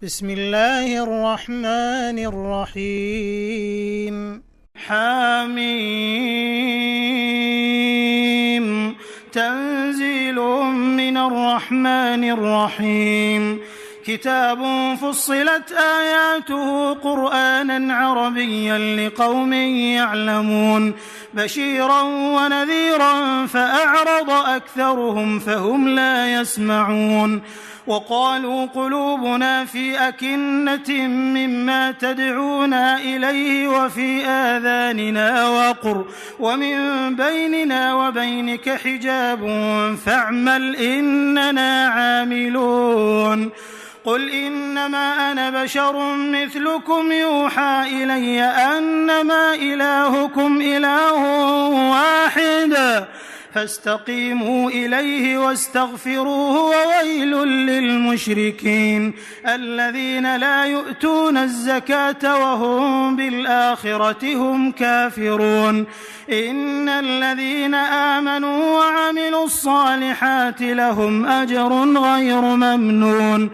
بسم الله الرحمن الرحيم حميم تنزيل من الرحمن الرحيم كتاب فصلت آياته قرآنا عربيا لقوم يعلمون بشيرا ونذيرا فأعرض أكثرهم فهم لا يسمعون وقالوا قلوبنا في أكنة مما تدعونا إليه وفي آذاننا وقر ومن بيننا وبينك حجاب فاعمل إننا عاملون قل إنما أنا بشر مثلكم يوحى إلي أنما إلهكم إله واحد فاستقيموا إليه واستغفروه وويل للمشركين الذين لا يؤتون الزكاة وهم بالآخرة هم كافرون إن الذين آمنوا وعملوا الصالحات لهم أجر غير ممنون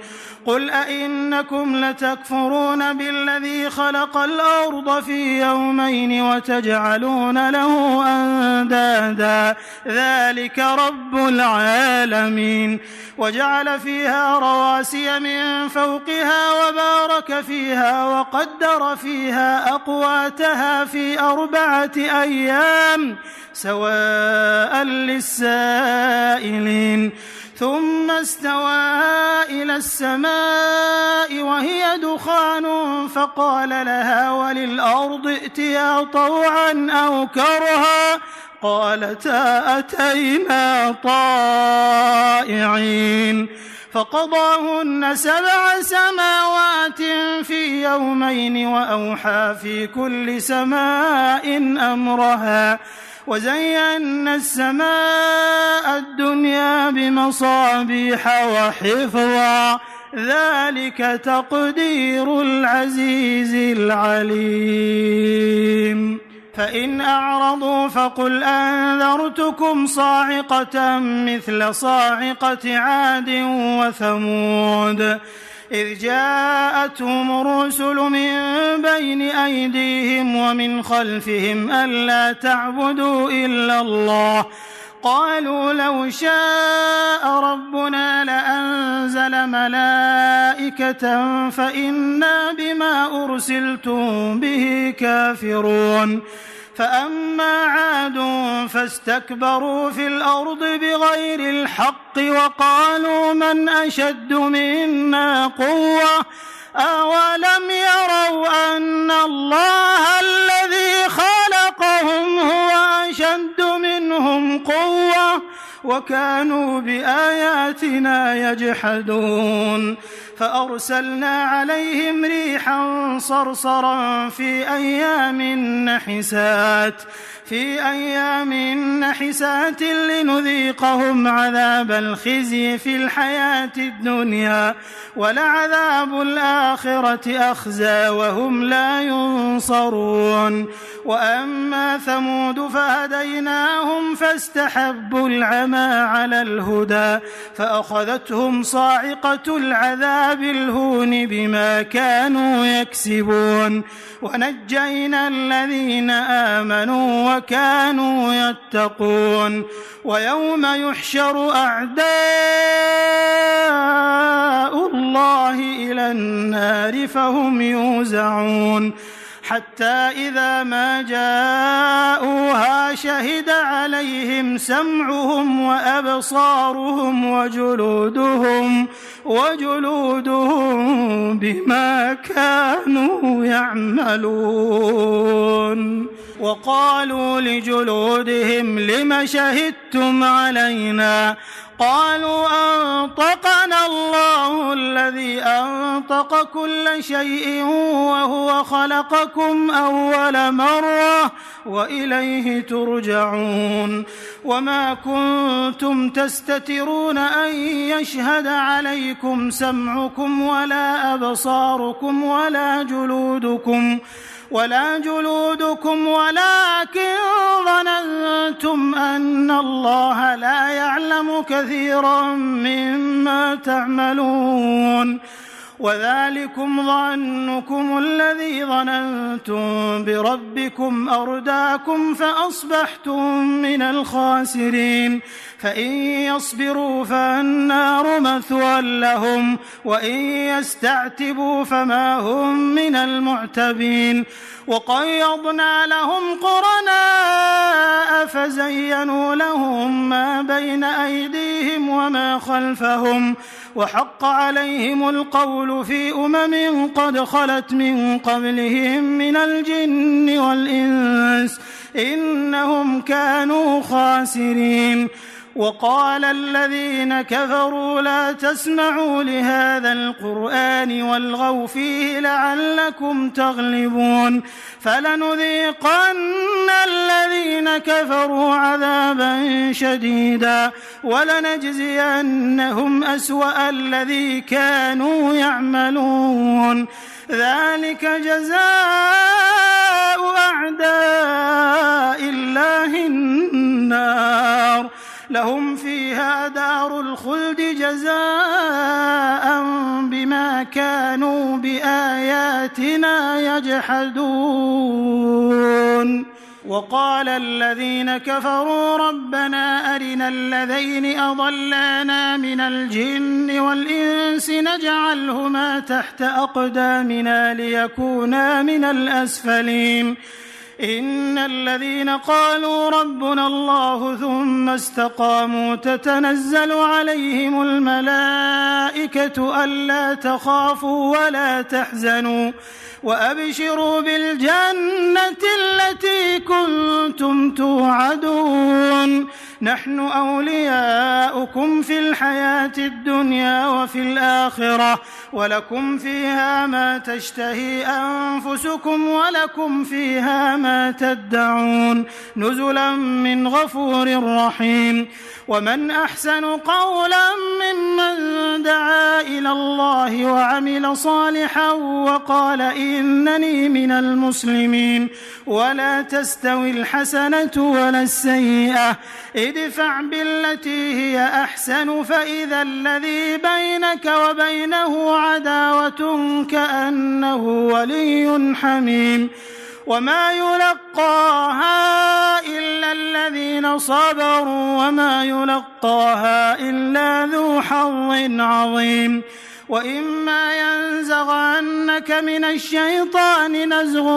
قل أئنكم لتكفرون بالذي خلق الأرض في يومين وتجعلون له أندادا ذلك رب العالمين وجعل فيها رواسي من فوقها وبارك فيها وقدر فيها أقواتها في 4 أيام سواء للسائلين ثم استوى إلى السماء وهي دخان فقال لها وللأرض ائتيا طوعا أو كرها قالتا أتينا طائعين فقضاهن 7 سماوات في يومين وأوحى في كل سماء أمرها وزينا السماء الدنيا بمصابيح وحفظا ذلك تقدير العزيز العليم فإن أعرضوا فقل أنذرتكم صاعقة مثل صاعقة عاد وثمود إذ جاءتهم الرسل من بين أيديهم ومن خلفهم ألا تعبدوا إلا الله قالوا لو شاء ربنا لأنزل ملائكة فإنا بما أرسلتم به كافرون فأما عاد فاستكبروا في الأرض بغير الحق وقالوا من أشد منا قوة أولم يروا أن الله الذي خلقهم هو أشد منهم قوة وكانوا بآياتنا يجحدون فأرسلنا عليهم ريحا صرصرا في أيام نحسات لنذيقهم عذاب الخزي في الحياة الدنيا ولعذاب الآخرة أخزى وهم لا ينصرون وأما ثمود فهديناهم فاستحبوا العمى على الهدى فأخذتهم صاعقة العذاب الهون بما كانوا يكسبون ونجينا الذين آمنوا وكانوا يتقون ويوم يحشر أعداء الله إلى النار فهم يوزعون حتى إذا ما جاءوها شهد عليهم سمعهم وأبصارهم وجلودهم بما كانوا يعملون وقالوا لجلودهم لم شهدتم علينا قالوا أنطقنا الله الذي أنطق كل شيء وهو خلقكم أول مرة وإليه ترجعون وما كنتم تستترون أن يشهد عليكم سمعكم ولا أبصاركم ولا جلودكم ولكن ظننتم أن الله لا يعلم كثيرا مما تعملون وذلكم ظنكم الذي ظننتم بربكم أرداكم فأصبحتم من الخاسرين فإن يصبروا فالنار مثوى لهم وإن يستعتبوا فما هم من المعتبين وقيضنا لهم قرناء فزينوا لهم ما بين أيديهم وما خلفهم وحق عليهم القول في أمم قد خلت من قبلهم من الجن والإنس إنهم كانوا خاسرين وقال الذين كفروا لا تسمعوا لهذا القرآن والغوا فيه لعلكم تغلبون فلنذيقن الذين كفروا عذابا شديدا ولنجزينهم أسوأ الذي كانوا يعملون ذلك جزاء أعداء الله النار لهم فيها دار الخلد جزاء بما كانوا بآياتنا يجحدون وقال الذين كفروا ربنا أرنا الذين أضلانا من الجن والإنس نجعلهما تحت أقدامنا ليكونا من الأسفلين إن الذين قالوا ربنا الله ثم استقاموا تتنزل عليهم الملائكة ألا تخافوا ولا تحزنوا وأبشروا بالجنة التي كنتم توعدون نحن أولياؤكم في الحياة الدنيا وفي الآخرة ولكم فيها ما تشتهي أنفسكم ولكم فيها ما تدعون نزلا من غفور رحيم ومن أحسن قولا ممن دعا إلى الله وعمل صالحا وقال إنني من المسلمين ولا تستوي الحسنة ولا السيئة ادفع بالتي هي أحسن فإذا الذي بينك وبينه عداوة كأنه ولي حميم وما يلقاها إلا الذين صبروا وما يلقاها إلا ذو حظ عظيم وإما ينزغنك من الشيطان نزغ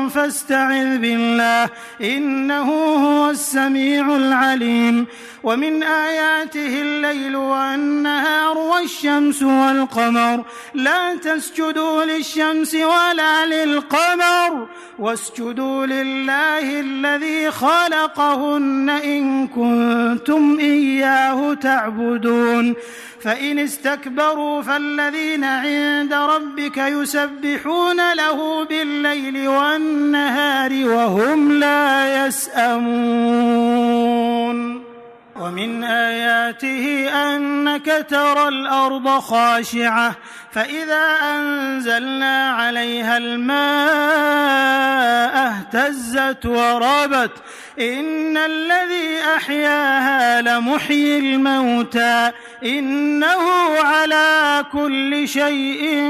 فاستعذ بالله إنه هو السميع العليم ومن آياته الليل والنهار والشمس والقمر لا تسجدوا للشمس ولا للقمر واسجدوا لله الذي خلقهن إن كنتم إياه تعبدون فإن استكبروا فالذين عند ربك يسبحون له بالليل والنهار وهم لا يسأمون ومن آياته أنك ترى الأرض خاشعة فإذا أنزلنا عليها الماء اهتزت وربت إن الذي أحياها لمحيي الموتى إنه على كل شيء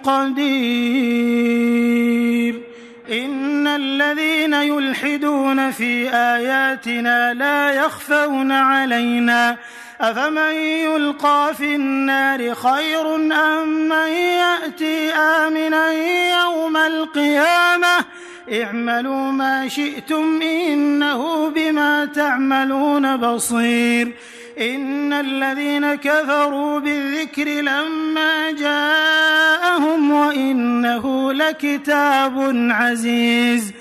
قدير إن الذين يلحدون في آياتنا لا يخفون علينا أفمن يلقى في النار خير أم من يأتي آمنا يوم القيامة اعملوا ما شئتم إنه بما تعملون بصير إن الذين كفروا بالذكر لما جاءهم وإنه لكتاب عزيز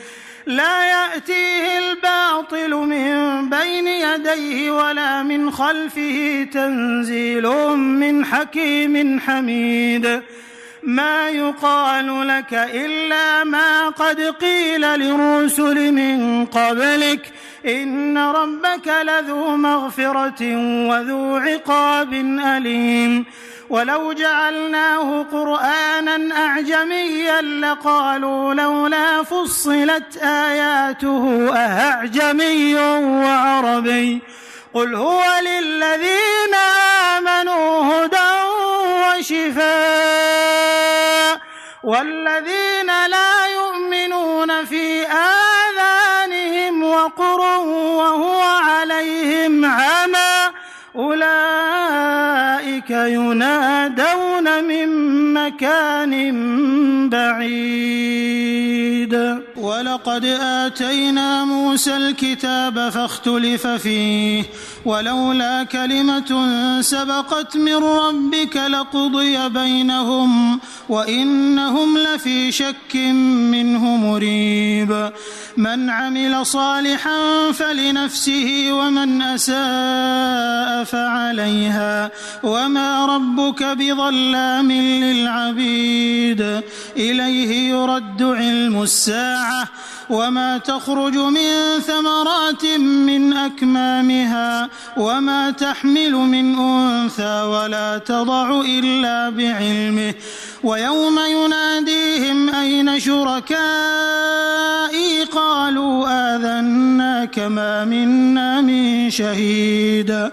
لا يأتيه الباطل من بين يديه ولا من خلفه تنزيل من حكيم حميد ما يقال لك إلا ما قد قيل للرسل من قبلك إن ربك لذو مغفرة وذو عقاب أليم ولو جعلناه قرآنا أعجميا لقالوا لولا فصلت آياته أأعجمي وعربي قل هو للذين آمنوا هدى وشفاء والذين لا يؤمنون في آذانهم وقر وهو عليهم عمى أولئك ينادون من مكان بعيد. ولقد آتينا موسى الكتاب فاختلف فيه ولولا كلمة سبقت من ربك لقضي بينهم وإنهم لفي شك منه مريب. من عمل صالحا فلنفسه ومن أساء فعليها وما ربك بظلام للعبيد. إليه يرد علم الساعة وما تخرج من ثمرات من أكمامها وما تحمل من أنثى ولا تضع إلا بعلمه. ويوم يناديهم أين شركائي قالوا آذناك ما منا من شهيد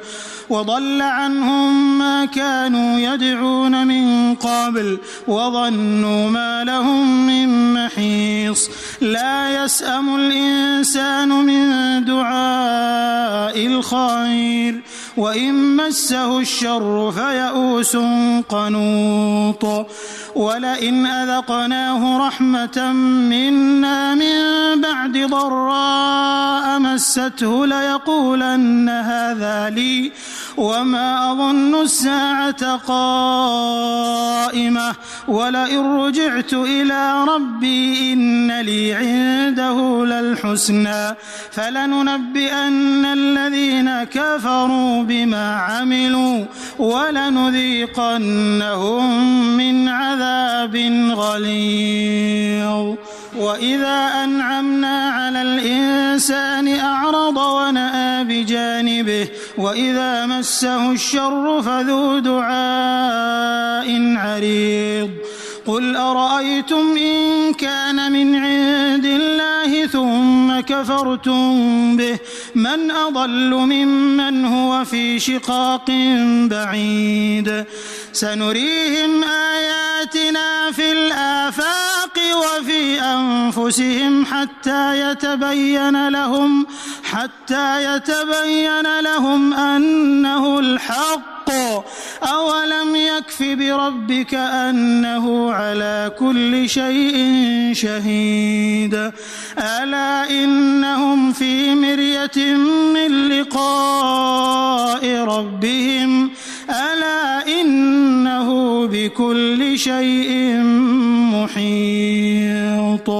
وضل عنهم ما كانوا يدعون من قبل وظنوا ما لهم من محيص. لا يسأم الإنسان من دعاء الخير وإن مسه الشر فيئوس قنوط. ولئن أذقناه رحمة منا من بعد ضراء مسته ليقولن هذا لي وما أظن الساعة قائمة ولئن رجعت إلى ربي إن لي عنده للحسنى فلننبئن الذين كفروا بما عملوا ولنذيقنهم من عذاب غليظ. وإذا أنعمنا على الإنسان أعرض ونأى بجانبه وإذا مسه الشر فذو دعاء عريض. قل أرأيتم إن كان من عند الله ثم كفرتم به من أضل ممن هو في شقاق بعيد. سنريهم آياتنا في الآفاق وفي أنفسهم حتى يتبين لهم أنه الحق. أولم يكف بربك أنه على كل شيء شهيد. ألا إنهم في مرية من لقاء ربهم ألا إنه بكل شيء محيط.